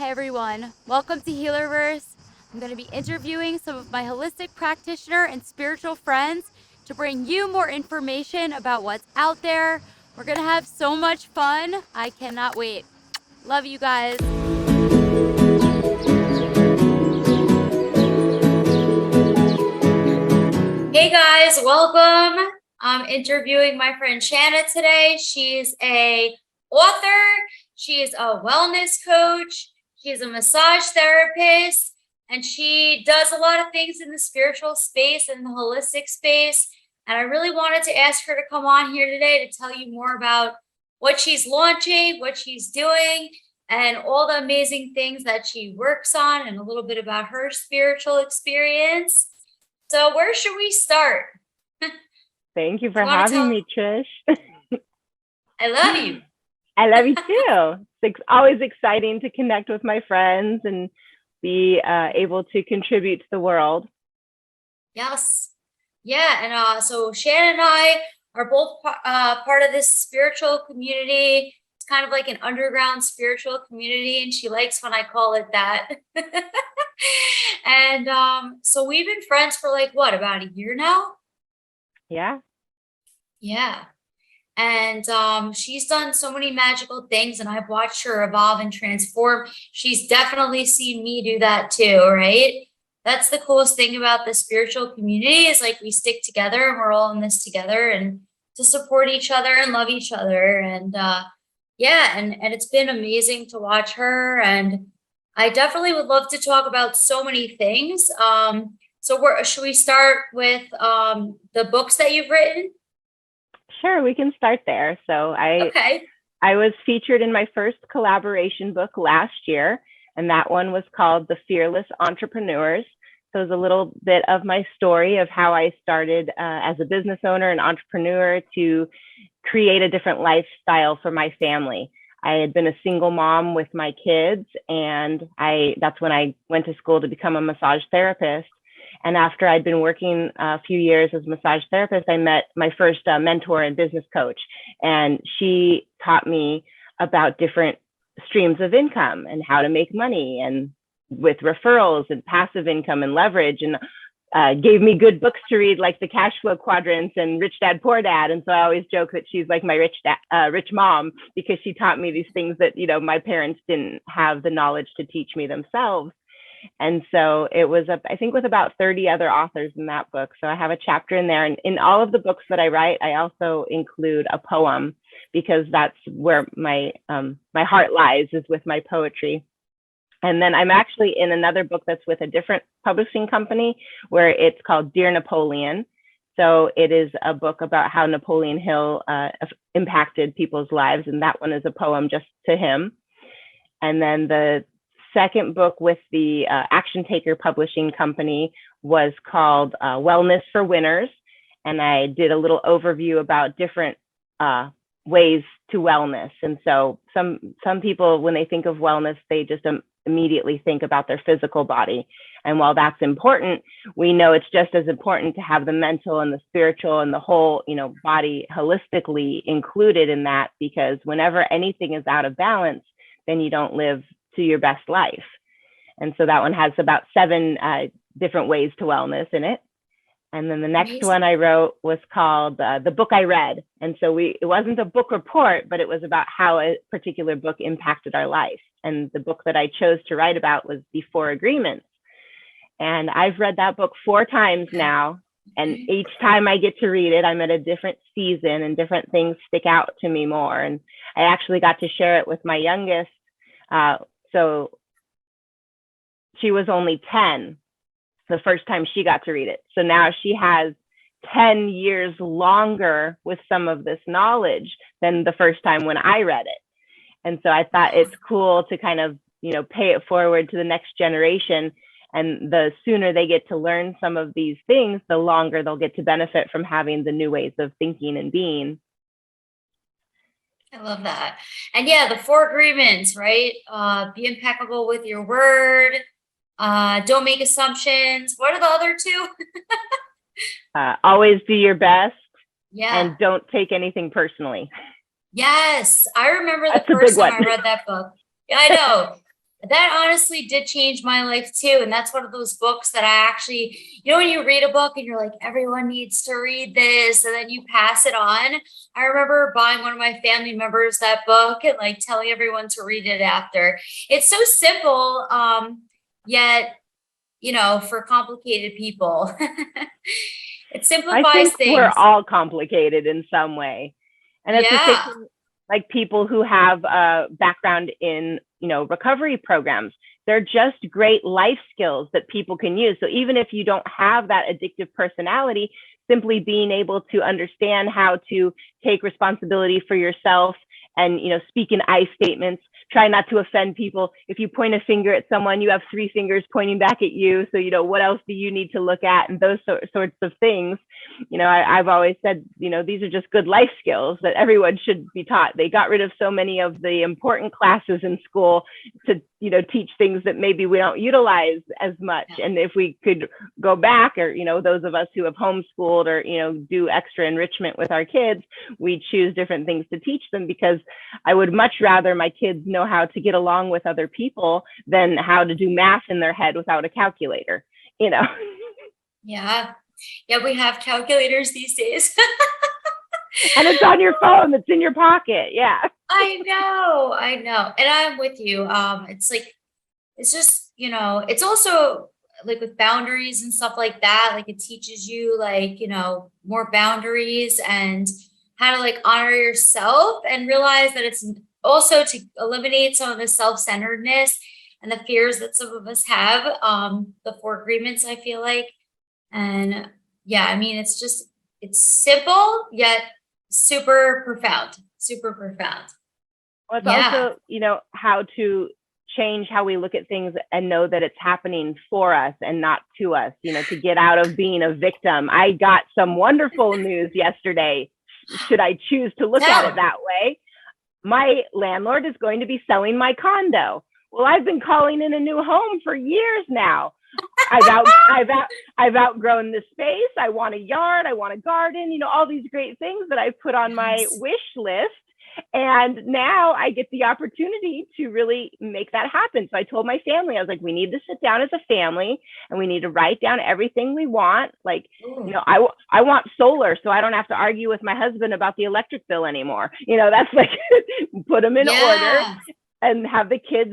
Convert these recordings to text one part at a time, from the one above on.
Hi everyone, welcome to Healerverse. I'm going to be interviewing some of my holistic practitioner and spiritual friends to bring you more information about what's out there. We're going to have so much fun. I cannot wait. Love you guys. Hey guys, welcome. I'm interviewing my friend Shanna today. She's a author, she is a wellness coach, she's a massage therapist, and she does a lot of things in the spiritual space and the holistic space. And I really wanted to ask her to come on here today to tell you more about what she's launching, what she's doing, and all the amazing things that she works on, and a little bit about her spiritual experience. So where should we start? Thank you for having me, Trish. I love you. I love you too. It's always exciting to connect with my friends and be able to contribute to the world. Yes. Yeah. And so Shannon and I are both part of this spiritual community. It's kind of like an underground spiritual community, and she likes when I call it that. And so we've been friends for like what, about a year now? Yeah. Yeah. And she's done so many magical things, and I've watched her evolve and transform. She's definitely seen me do that too, right? That's the coolest thing about the spiritual community, is like we stick together and we're all in this together, and to support each other and love each other. And yeah, and it's been amazing to watch her. And I definitely would love to talk about so many things. So should we start with the books that you've written? Sure, we can start there. So I was featured in my first collaboration book last year, and that one was called The Fearless Entrepreneurs. So it was a little bit of my story of how I started as a business owner and entrepreneur to create a different lifestyle for my family. I had been a single mom with my kids, and that's when I went to school to become a massage therapist. And after I'd been working a few years as a massage therapist, I met my first mentor and business coach. And she taught me about different streams of income and how to make money, and with referrals and passive income and leverage, and gave me good books to read, like the Cash Flow Quadrants and Rich Dad Poor Dad. And so I always joke that she's like my rich mom, because she taught me these things that, my parents didn't have the knowledge to teach me themselves. And so it was, I think, with about 30 other authors in that book. So I have a chapter in there. And in all of the books that I write, I also include a poem, because that's where my heart lies, is with my poetry. And then I'm actually in another book that's with a different publishing company, where it's called Dear Napoleon. So it is a book about how Napoleon Hill impacted people's lives. And that one is a poem just to him. And then the second book with the Action Taker Publishing Company was called Wellness for Winners. And I did a little overview about different ways to wellness. And so some people, when they think of wellness, they just immediately think about their physical body. And while that's important, we know it's just as important to have the mental and the spiritual and the whole, body holistically included in that, because whenever anything is out of balance, then you don't live to your best life. And so that one has about 7 different ways to wellness in it. And then the next one I wrote was called The Book I Read. And so it wasn't a book report, but it was about how a particular book impacted our life. And the book that I chose to write about was The 4 Agreements. And I've read that book 4 times now. And each time I get to read it, I'm at a different season, and different things stick out to me more. And I actually got to share it with my youngest. So she was only 10 the first time she got to read it. So now she has 10 years longer with some of this knowledge than the first time when I read it. And so I thought it's cool to kind of, pay it forward to the next generation. And the sooner they get to learn some of these things, the longer they'll get to benefit from having the new ways of thinking and being. I love that. And yeah, the 4 agreements, right? Be impeccable with your word. Don't make assumptions. What are the other 2? Always do your best. Yeah. And don't take anything personally. Yes. I remember the first time I read that book. Yeah, I know. That honestly did change my life too. And that's one of those books that I actually, when you read a book and you're like, everyone needs to read this, and then you pass it on. I remember buying one of my family members that book and like telling everyone to read it after. It's so simple, yet, for complicated people. It simplifies I think things. we're all complicated in some way. And it's the same thing, like people who have a background in, recovery programs. They're just great life skills that people can use. So even if you don't have that addictive personality, simply being able to understand how to take responsibility for yourself and, speak in I statements, try not to offend people. If you point a finger at someone, you have three fingers pointing back at you. So, what else do you need to look at? And those sorts of things. I've always said, these are just good life skills that everyone should be taught. They got rid of so many of the important classes in school to, teach things that maybe we don't utilize as much. And if we could go back, or, those of us who have homeschooled or, do extra enrichment with our kids, we choose different things to teach them, because I would much rather my kids know how to get along with other people than how to do math in their head without a calculator, Yeah. Yeah, we have calculators these days. And it's on your phone. It's in your pocket. Yeah. I know. And I'm with you. It's like, it's just, it's also like with boundaries and stuff like that. Like it teaches you like, more boundaries and how to like honor yourself and realize that it's also to eliminate some of the self-centeredness and the fears that some of us have, the 4 agreements, I feel like. And yeah, I mean, it's simple, yet super profound. Well, it's also, how to change how we look at things and know that it's happening for us and not to us, to get out of being a victim. I got some wonderful news yesterday. Should I choose to look at it that way? My landlord is going to be selling my condo. Well, I've been calling in a new home for years now. I've outgrown the space. I want a yard. I want a garden, all these great things that I put on my wish list. And now I get the opportunity to really make that happen. So I told my family, I was like, we need to sit down as a family and we need to write down everything we want. Like, I want solar so I don't have to argue with my husband about the electric bill anymore. That's like, put them in order and have the kids,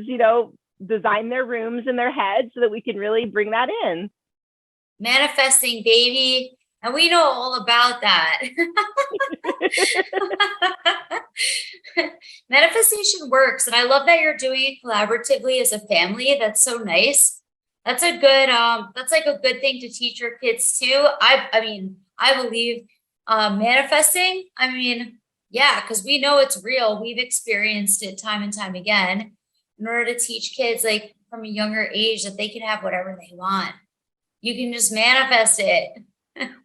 design their rooms in their head so that we can really bring that in. Manifesting, baby. And we know all about that. Manifestation works. And I love that you're doing it collaboratively as a family. That's so nice. That's a good, that's like a good thing to teach your kids too. I believe manifesting, because we know it's real. We've experienced it time and time again. In order to teach kids like from a younger age that they can have whatever they want. You can just manifest it.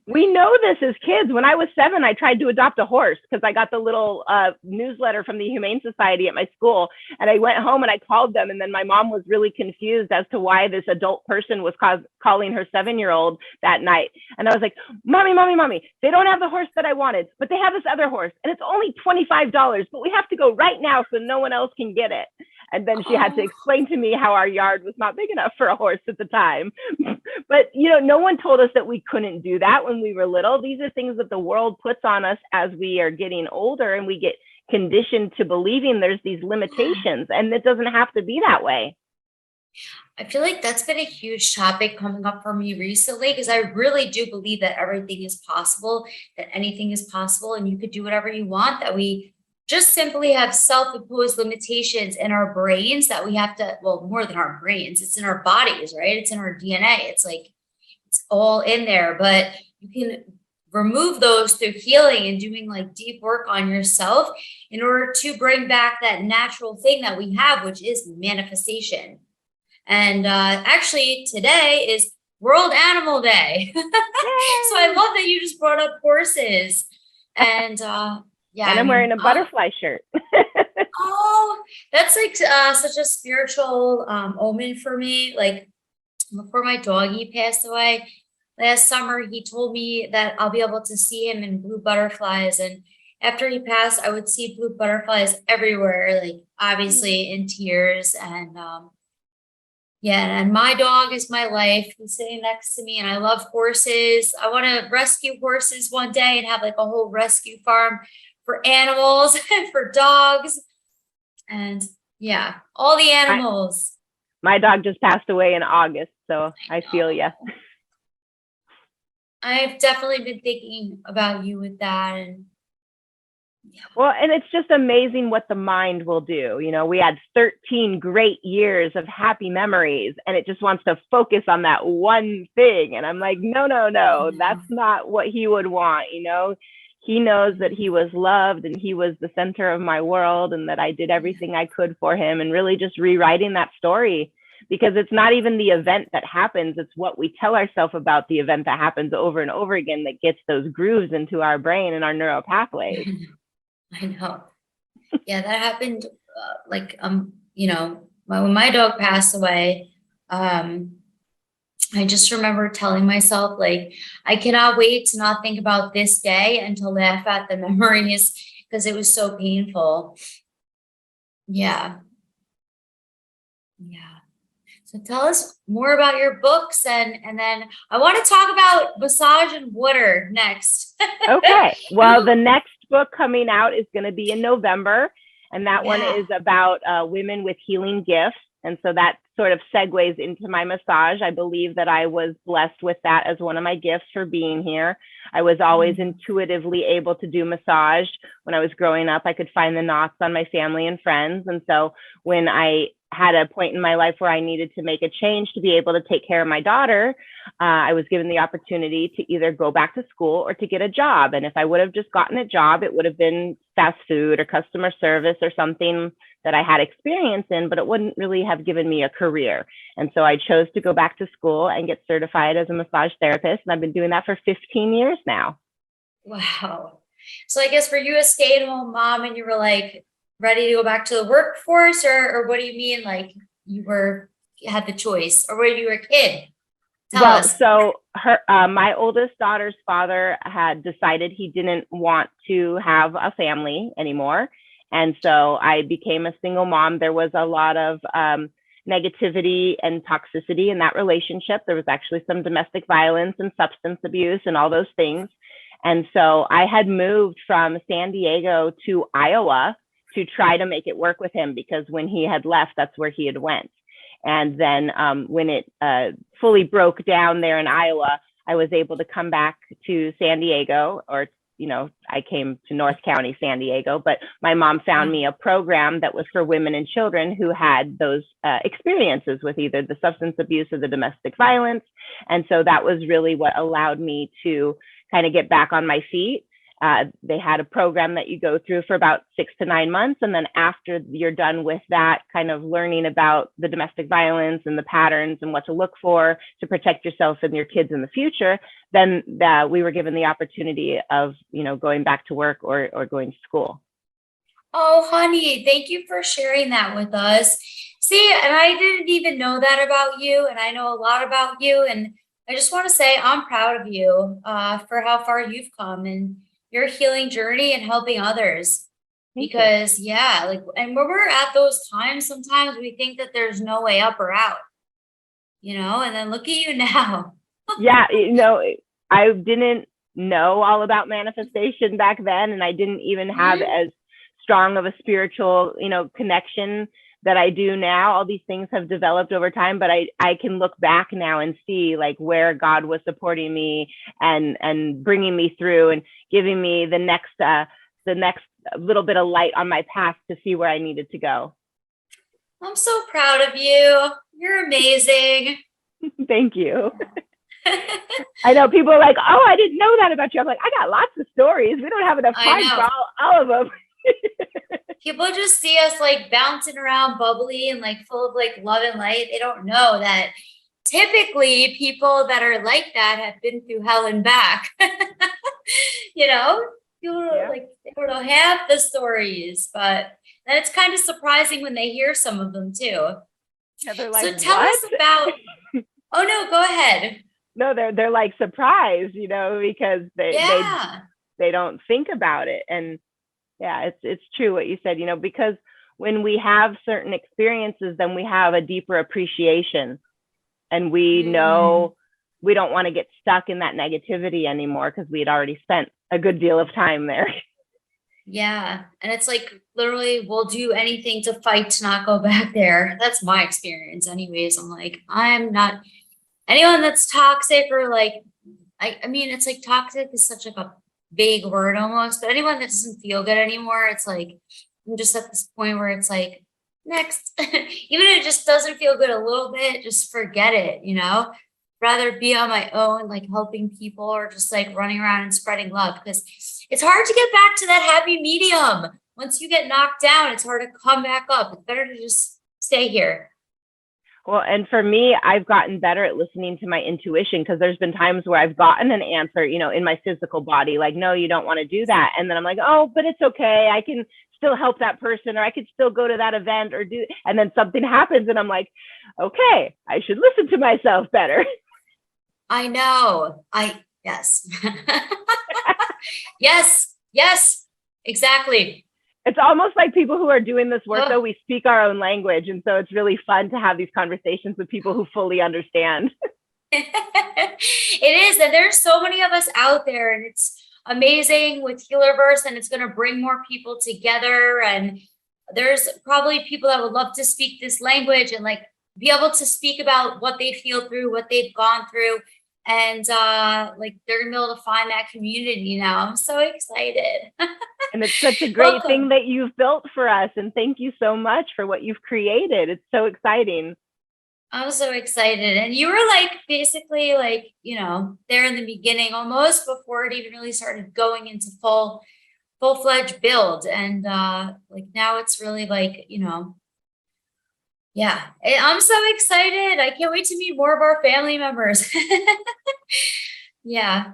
We know this as kids. When I was 7, I tried to adopt a horse because I got the little newsletter from the Humane Society at my school. And I went home and I called them. And then my mom was really confused as to why this adult person was calling her 7-year-old that night. And I was like, Mommy, they don't have the horse that I wanted, but they have this other horse. And it's only $25, but we have to go right now so no one else can get it. And then she had to explain to me how our yard was not big enough for a horse at the time. But, no one told us that we couldn't do that when we were little. These are things that the world puts on us as we are getting older, and we get conditioned to believing there's these limitations, and it doesn't have to be that way. I feel like that's been a huge topic coming up for me recently, because I really do believe that everything is possible, that anything is possible, and you could do whatever you want, that we just simply have self-imposed limitations in our brains that we have to, well, more than our brains, it's in our bodies, right? It's in our DNA. It's like, it's all in there, but you can remove those through healing and doing like deep work on yourself in order to bring back that natural thing that we have, which is manifestation. And actually today is World Animal Day. So I love that you just brought up horses. And yeah, and I'm wearing a butterfly shirt. Oh, that's like such a spiritual omen for me. Like before my doggy passed away last summer, he told me that I'll be able to see him in blue butterflies. And after he passed, I would see blue butterflies everywhere, like obviously in tears. And Yeah, and my dog is my life. He's sitting next to me, and I love horses. I want to rescue horses one day and have like a whole rescue farm for animals and for dogs. And yeah, all the animals. My dog just passed away in August, so I feel you. I've definitely been thinking about you with that. And yeah. Well, and it's just amazing what the mind will do. You know, we had 13 great years of happy memories, and it just wants to focus on that one thing. And I'm like, no, that's not what he would want. You know, he knows that he was loved and he was the center of my world, and that I did everything I could for him, and really just rewriting that story, because it's not even the event that happens, it's what we tell ourselves about the event that happens over and over again that gets those grooves into our brain and our neural pathways. I know. Yeah, that happened you know, when my dog passed away, I just remember telling myself, like, I cannot wait to not think about this day and to laugh at the memories because it was so painful. Yeah. Yeah. So tell us more about your books, and then I want to talk about massage and water next. Okay. Well, the next book coming out is going to be in November, and that one is about women with healing gifts. And so that sort of segues into my massage. I believe that I was blessed with that as one of my gifts for being here. I was always intuitively able to do massage. When I was growing up, I could find the knots on my family and friends. And so when I had a point in my life where I needed to make a change to be able to take care of my daughter, I was given the opportunity to either go back to school or to get a job. And if I would have just gotten a job, it would have been fast food or customer service or something that I had experience in, but it wouldn't really have given me a career. And so I chose to go back to school and get certified as a massage therapist. And I've been doing that for 15 years now. Wow. So I guess were you a stay-at-home mom and you were like ready to go back to the workforce, or what do you mean? Like you had the choice, or were you a kid? Tell us. So my oldest daughter's father had decided he didn't want to have a family anymore. And so I became a single mom. There was a lot of negativity and toxicity in that relationship. There was actually some domestic violence and substance abuse and all those things. And so I had moved from San Diego to Iowa to try to make it work with him, because when he had left, that's where he had went. And then when it fully broke down there in Iowa, I was able to come back to San Diego, or, you know, I came to North County, San Diego, but my mom found me a program that was for women and children who had those experiences with either the substance abuse or the domestic violence. And so that was really what allowed me to kind of get back on my feet. They had a program that you go through for about 6 to 9 months. And then after you're done with that, kind of learning about the domestic violence and the patterns and what to look for to protect yourself and your kids in the future, then we were given the opportunity of, you know, going back to work or going to school. Oh, honey, thank you for sharing that with us. See, and I didn't even know that about you, and I know a lot about you. And I just want to say I'm proud of you for how far you've come and your healing journey and helping others. Because yeah, like, and when we're at those times, sometimes we think that there's no way up or out, you know, and then look at you now. Yeah, you know, I didn't know all about manifestation back then, and I didn't even have as strong of a spiritual, you know, connection that I do now. All these things have developed over time, but I can look back now and see like where God was supporting me and bringing me through and giving me the next little bit of light on my path to see where I needed to go. I'm so proud of you. You're amazing. Thank you. I know people are like, oh, I didn't know that about you. I'm like, I got lots of stories. We don't have enough time for all of them. People just see us like bouncing around bubbly and like full of like love and light. They don't know that typically people that are like that have been through hell and back. You know, people like they don't know half the stories, but then it's kind of surprising when they hear some of them too. Yeah, they're like, so tell us about. Oh no, go ahead. No, they're like surprised, you know, because they don't think about it. And yeah, it's true what you said, you know, because when we have certain experiences, then we have a deeper appreciation, and we know we don't want to get stuck in that negativity anymore because we had already spent a good deal of time there. Yeah. And it's like, literally, we'll do anything to fight to not go back there. That's my experience anyways. I'm like, I'm not anyone that's toxic, or like, I mean, it's like toxic is such like a vague word almost, but anyone that doesn't feel good anymore, it's like, I'm just at this point where it's like, next. Even if it just doesn't feel good a little bit, just forget it, you know? Rather be on my own, like helping people, or just like running around and spreading love, because it's hard to get back to that happy medium. Once you get knocked down, it's hard to come back up. It's better to just stay here. Well, and for me, I've gotten better at listening to my intuition, because there's been times where I've gotten an answer, you know, in my physical body, like, no, you don't want to do that. And then I'm like, oh, but it's okay. I can still help that person, or I could still go to that event or do, and then something happens and I'm like, okay, I should listen to myself better. I know. Yes. Yes, exactly. It's almost like people who are doing this work, though, we speak our own language. And so it's really fun to have these conversations with people who fully understand. It is. And there's so many of us out there, and it's amazing with Healerverse, and it's going to bring more people together. And there's probably people that would love to speak this language and like be able to speak about what they feel through, what they've gone through. And like they're gonna be able to find that community now. I'm so excited. And it's such a great thing that you've built for us. And thank you so much for what you've created. It's so exciting. I'm so excited. And you were like basically like, you know, there in the beginning, almost before it even really started going into full-fledged build. And like now it's really like, you know, yeah, I'm so excited. I can't wait to meet more of our family members. Yeah,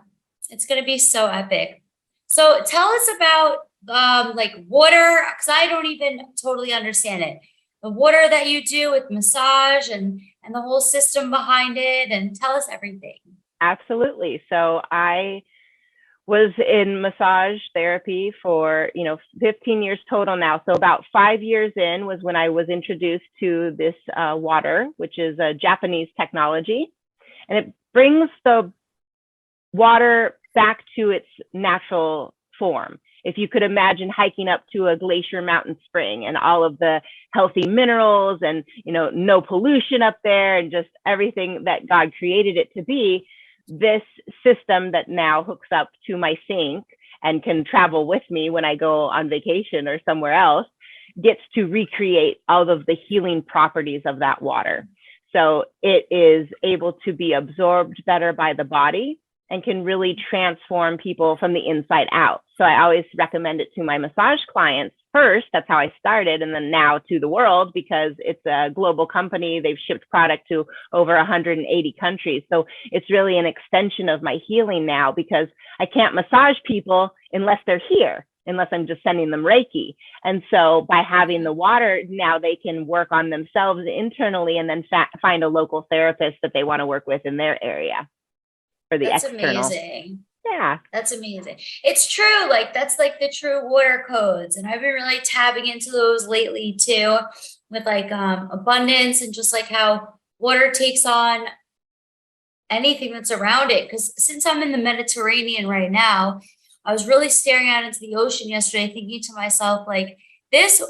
it's going to be so epic. So tell us about like water, because I don't even totally understand it. The water that you do with massage and the whole system behind it, and tell us everything. Absolutely. So I was in massage therapy for, 15 years total now. So about 5 years in was when I was introduced to this water, which is a Japanese technology. And it brings the water back to its natural form. If you could imagine hiking up to a glacier mountain spring and all of the healthy minerals and, no pollution up there and just everything that God created it to be, this system that now hooks up to my sink and can travel with me when I go on vacation or somewhere else gets to recreate all of the healing properties of that water. So it is able to be absorbed better by the body and can really transform people from the inside out. So I always recommend it to my massage clients first. That's how I started. And then now to the world, because it's a global company. They've shipped product to over 180 countries. So it's really an extension of my healing now, because I can't massage people unless they're here, unless I'm just sending them Reiki. And so by having the water, now they can work on themselves internally and then find a local therapist that they want to work with in their area. For the that's external. Amazing. Yeah, that's amazing. It's true. Like that's like the true water codes, and I've been really tapping into those lately too, with like abundance and just like how water takes on anything that's around it. Because since I'm in the Mediterranean right now, I was really staring out into the ocean yesterday, thinking to myself, like this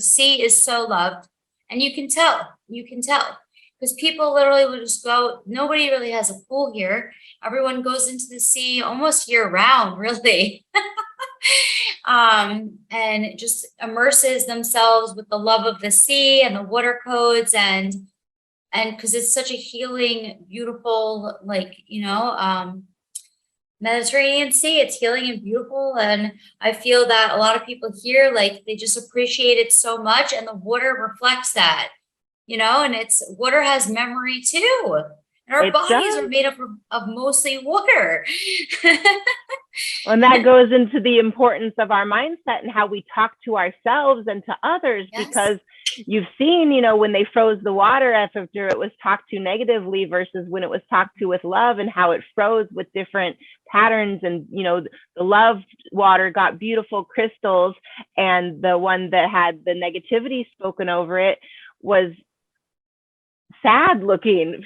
sea is so loved, and you can tell. Because people literally will just go, nobody really has a pool here. Everyone goes into the sea almost year round, really. And it just immerses themselves with the love of the sea and the water codes, and because it's such a healing, beautiful, like, Mediterranean Sea, it's healing and beautiful. And I feel that a lot of people here, like they just appreciate it so much, and the water reflects that. And water has memory too. And our bodies are made up of mostly water. And that goes into the importance of our mindset and how we talk to ourselves and to others, because you've seen, when they froze the water after it was talked to negatively versus when it was talked to with love, and how it froze with different patterns. And, the love water got beautiful crystals, and the one that had the negativity spoken over it was sad looking,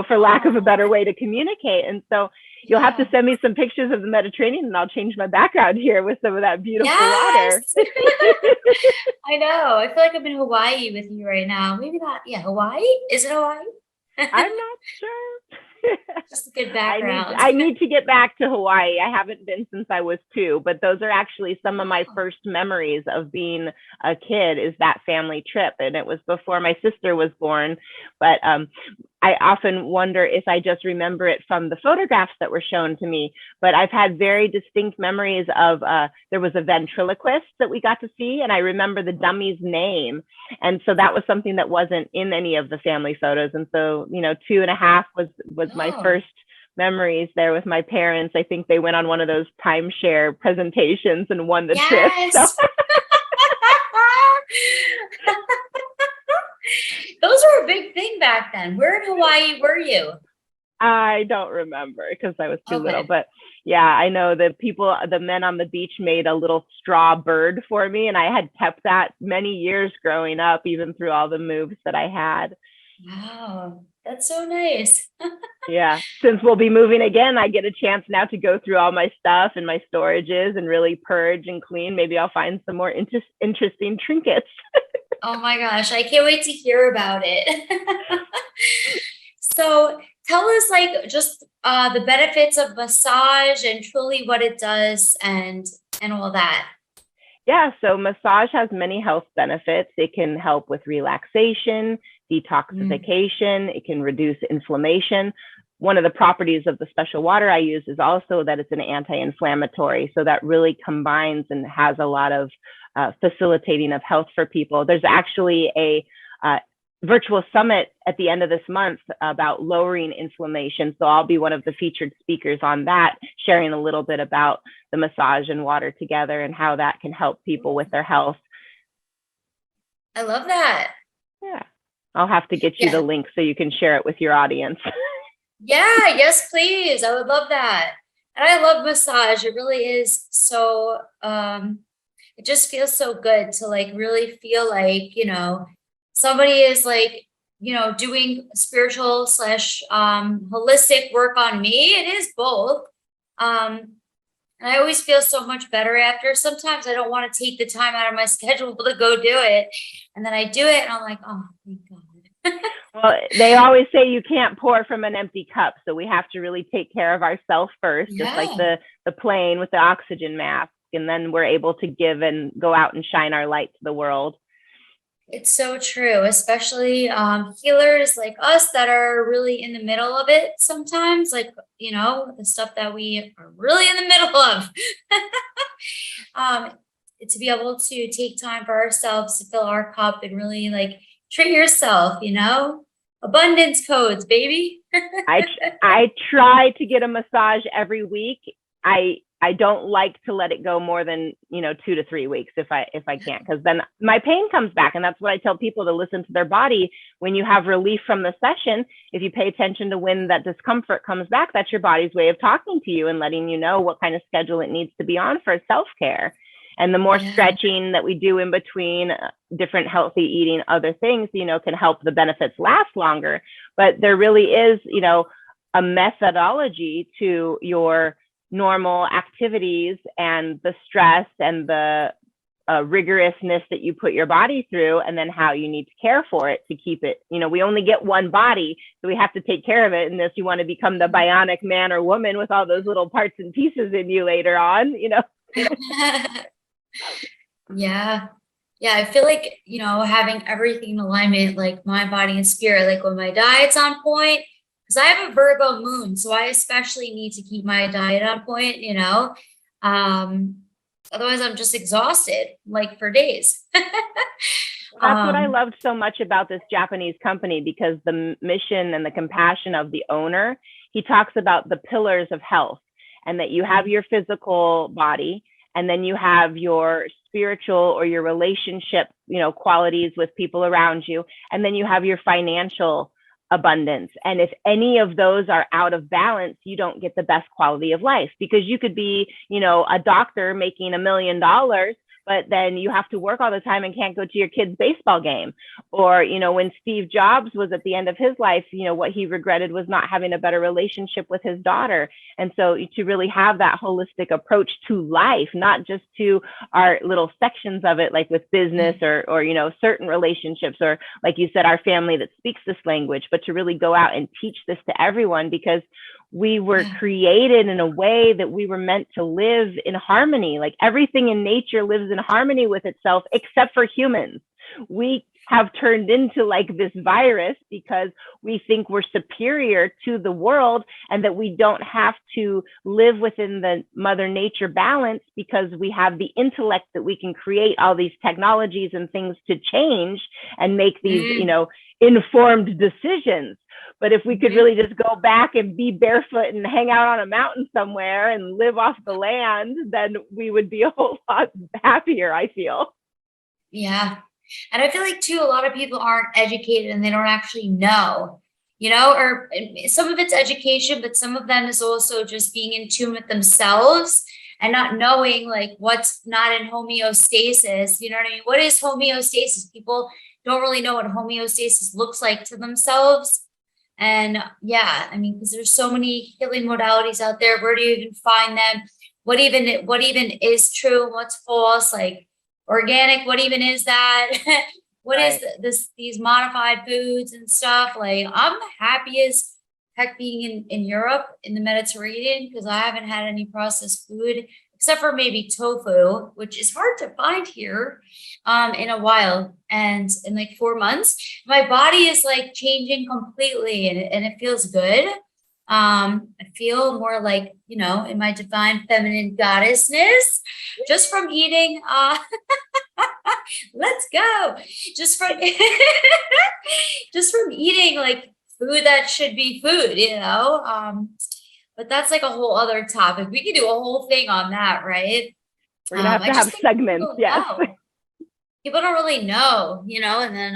for lack of a better way to communicate. And so you'll have to send me some pictures of the Mediterranean, and I'll change my background here with some of that beautiful water. I know. I feel like I'm in Hawaii with you right now. Maybe not. Yeah, Hawaii? Is it Hawaii? I'm not sure. Just a good background. I need to get back to Hawaii. I haven't been since I was 2, but those are actually some of my first memories of being a kid, is that family trip. And it was before my sister was born. But I often wonder if I just remember it from the photographs that were shown to me. But I've had very distinct memories of, there was a ventriloquist that we got to see, and I remember the dummy's name. And so that was something that wasn't in any of the family photos. And so, 2.5 was my first memories there with my parents. I think they went on one of those timeshare presentations and won the trip. So. Those were a big thing back then. Where in Hawaii were you? I don't remember because I was too little, but yeah, I know the men on the beach made a little straw bird for me, and I had kept that many years growing up, even through all the moves that I had. Wow, that's so nice. Yeah, since we'll be moving again, I get a chance now to go through all my stuff and my storages and really purge and clean. Maybe I'll find some more interesting trinkets. Oh my gosh, I can't wait to hear about it. So tell us just the benefits of massage and truly what it does and all that. Yeah, so massage has many health benefits. It can help with relaxation, detoxification. It can reduce inflammation. One of the properties of the special water I use is also that it's an anti-inflammatory. So that really combines and has a lot of facilitating of health for people. There's actually a virtual summit at the end of this month about lowering inflammation. So I'll be one of the featured speakers on that, sharing a little bit about the massage and water together and how that can help people with their health. I love that. Yeah. I'll have to get you the link so you can share it with your audience. Yeah, yes, please. I would love that. And I love massage. It really is so, it just feels so good to really feel like, somebody is doing spiritual / holistic work on me. It is both. And I always feel so much better after. Sometimes I don't want to take the time out of my schedule to go do it. And then I do it and I'm like, oh, thank God. Well, they always say you can't pour from an empty cup. So we have to really take care of ourselves first, just like the plane with the oxygen mask. And then we're able to give and go out and shine our light to the world. It's so true, especially healers like us that are really in the middle of it sometimes, the stuff that we are really in the middle of. To be able to take time for ourselves to fill our cup and really treat yourself, abundance codes, baby. I try to get a massage every week. I don't like to let it go more than 2 to 3 weeks if I can't, because then my pain comes back. And that's what I tell people, to listen to their body. When you have relief from the session, if you pay attention to when that discomfort comes back, that's your body's way of talking to you and letting you know what kind of schedule it needs to be on for self-care. And the more stretching that we do in between different healthy eating, other things, can help the benefits last longer. But there really is, a methodology to your normal activities and the stress and the rigorousness that you put your body through, and then how you need to care for it to keep it. We only get one body, so we have to take care of it unless you want to become the bionic man or woman with all those little parts and pieces in you later on. Yeah. I feel like, having everything in alignment, like mind, body, and spirit, when my diet's on point, because I have a Virgo moon, so I especially need to keep my diet on point, otherwise I'm just exhausted, for days. That's what I loved so much about this Japanese company, because the mission and the compassion of the owner, he talks about the pillars of health, and that you have your physical body, and then you have your spiritual or your relationship, qualities with people around you. And then you have your financial abundance. And if any of those are out of balance, you don't get the best quality of life, because you could be, a doctor making $1 million, but then you have to work all the time and can't go to your kid's baseball game. Or, when Steve Jobs was at the end of his life, what he regretted was not having a better relationship with his daughter. And so to really have that holistic approach to life, not just to our little sections of it, like with business or certain relationships, or like you said, our family that speaks this language, but to really go out and teach this to everyone, because we were created in a way that we were meant to live in harmony. Like everything in nature lives in harmony with itself, except for humans. We have turned into like this virus because we think we're superior to the world, and that we don't have to live within the mother nature balance, because we have the intellect that we can create all these technologies and things to change and make these, informed decisions. But if we could really just go back and be barefoot and hang out on a mountain somewhere and live off the land, then we would be a whole lot happier, I feel. Yeah. And I feel like too, a lot of people aren't educated and they don't actually know, or some of it's education, but some of them is also just being in tune with themselves and not knowing like what's not in homeostasis. You know what I mean? What is homeostasis? People don't really know what homeostasis looks like to themselves. And because there's so many healing modalities out there. Where do you even find them? What even is true? What's false? Like organic, what even is that? What is these modified foods and stuff? Like I'm happy as heck being in Europe, in the Mediterranean, because I haven't had any processed food except for maybe tofu, which is hard to find here in a while. And in like 4 months, my body is like changing completely, and it feels good. I feel more like, in my divine feminine goddessness just from eating. Let's go. Just from eating like food that should be food, but that's like a whole other topic. We could do a whole thing on that, right? We're gonna have segments. Yes. People don't really know, and then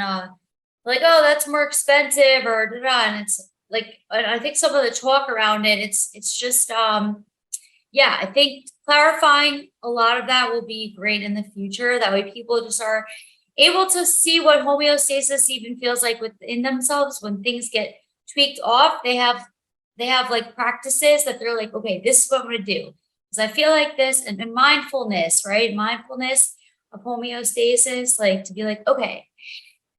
like, oh, that's more expensive or da-da. And it's like, I think some of the talk around it, it's just I think clarifying a lot of that will be great in the future. That way people just are able to see what homeostasis even feels like within themselves. When things get tweaked off, they have like practices that they're like, okay, this is what I'm going to do because I feel like this. And mindfulness, right? Mindfulness of homeostasis, like to be like, okay,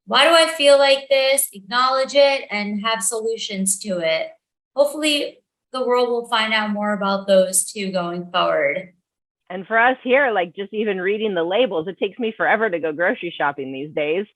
why do I feel like this? Acknowledge it and have solutions to it. Hopefully the world will find out more about those too going forward. And for us here, like just even reading the labels, it takes me forever to go grocery shopping these days.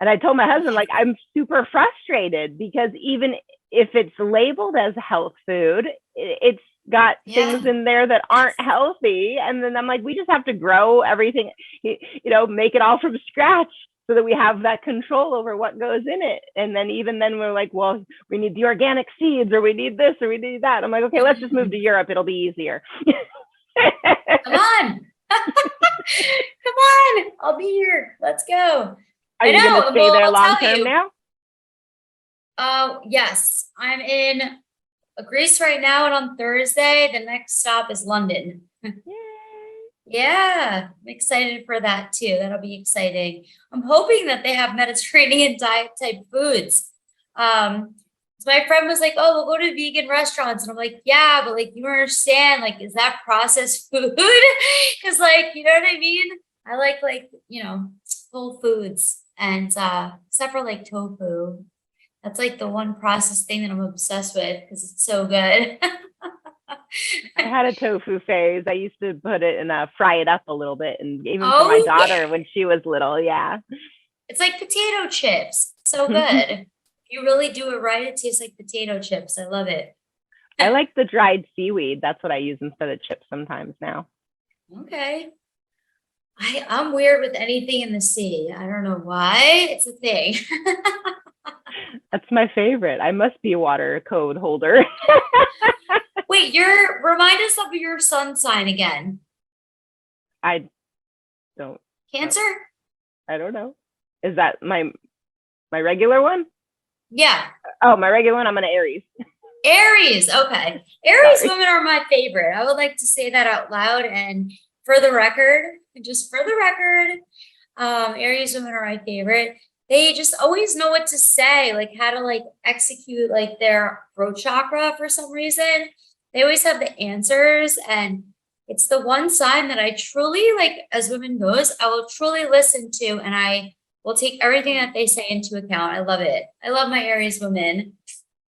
And I told my husband, like, I'm super frustrated because even if it's labeled as health food, it's got things in there that aren't healthy. And then I'm like, we just have to grow everything, make it all from scratch so that we have that control over what goes in it. And then even then we're like, well, we need the organic seeds, or we need this, or we need that. I'm like, okay, let's just move to Europe. It'll be easier. Come on. Come on. I'll be here. Let's go. Are you going to stay there long term now? Yes. I'm in Greece right now, and on Thursday, the next stop is London. Yeah, I'm excited for that too. That'll be exciting. I'm hoping that they have Mediterranean diet type foods. So my friend was like, oh, we'll go to vegan restaurants. And I'm like, yeah, but like, you don't understand, like, is that processed food? Because like, you know what I mean? I like, whole foods, and except for like tofu. That's like the one processed thing that I'm obsessed with because it's so good. I had a tofu phase. I used to put it and fry it up a little bit, and even for my daughter when she was little. Yeah, it's like potato chips. So good. If you really do it right, it tastes like potato chips. I love it. I like the dried seaweed. That's what I use instead of chips sometimes now. Okay. I'm weird with anything in the sea. I don't know why. It's a thing. That's my favorite. I must be a water code holder. Wait, remind us of your sun sign again. I don't. Cancer? I don't know. Is that my regular one? Yeah. Oh, my regular one, I'm an Aries. Aries. Okay. Aries women are my favorite. I would like to say that out loud and for the record, Aries women are my favorite. They just always know what to say, like how to like execute like their throat chakra for some reason. They always have the answers, and it's the one sign that I truly, like, as women goes, I will truly listen to, and I will take everything that they say into account. I love it. I love my Aries women.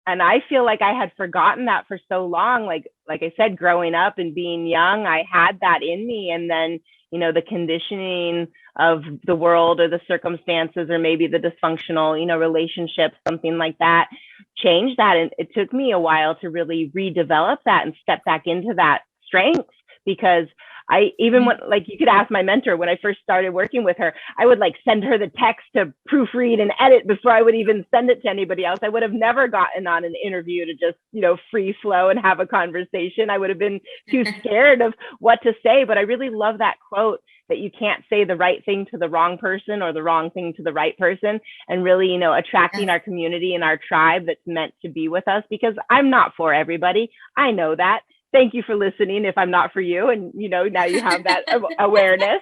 And I feel like I had forgotten that for so long. Like I said, growing up and being young, I had that in me. And then, you know, the conditioning of the world or the circumstances or maybe the dysfunctional, you know, relationships, something like that, changed that. And it took me a while to really redevelop that and step back into that strength, because I even when, like, you could ask my mentor when I first started working with her, I would like send her the text to proofread and edit before I would even send it to anybody else. I would have never gotten on an interview to just, you know, free flow and have a conversation. I would have been too scared of what to say. But I really love that quote that you can't say the right thing to the wrong person or the wrong thing to the right person, and really, you know, attracting our community and our tribe that's meant to be with us, because I'm not for everybody. I know that. Thank you for listening if I'm not for you. And, you know, now you have that awareness.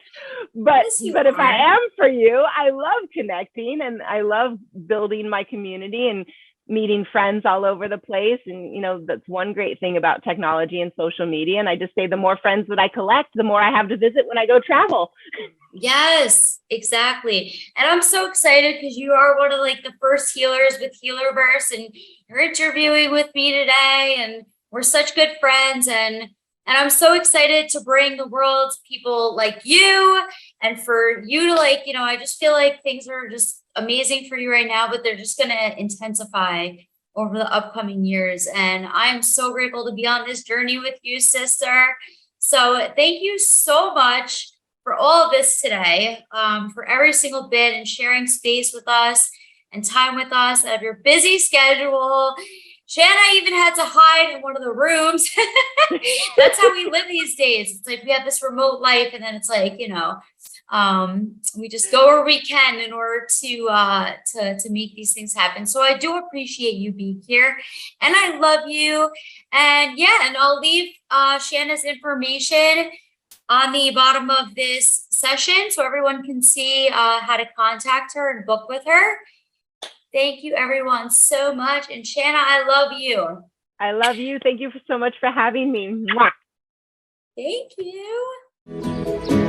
But if I am for you, I love connecting and I love building my community and meeting friends all over the place. And, you know, that's one great thing about technology and social media. And I just say the more friends that I collect, the more I have to visit when I go travel. Yes, exactly. And I'm so excited because you are one of like the first healers with Healerverse, and you're interviewing with me today, and we're such good friends, and I'm so excited to bring the world people like you, and for you to, like, you know, I just feel like things are just amazing for you right now, but they're just going to intensify over the upcoming years. And I'm so grateful to be on this journey with you, sister. So thank you so much for all of this today, for every single bit, and sharing space with us and time with us out of your busy schedule. Shanna even had to hide in one of the rooms. That's how we live these days. It's like we have this remote life, and then it's like, you know, we just go where we can in order to make these things happen. So I do appreciate you being here, and I love you. And yeah, and I'll leave Shanna's information on the bottom of this session so everyone can see how to contact her and book with her. Thank you, everyone, so much. And Shanna, I love you. I love you. Thank you so much for having me. Mwah. Thank you.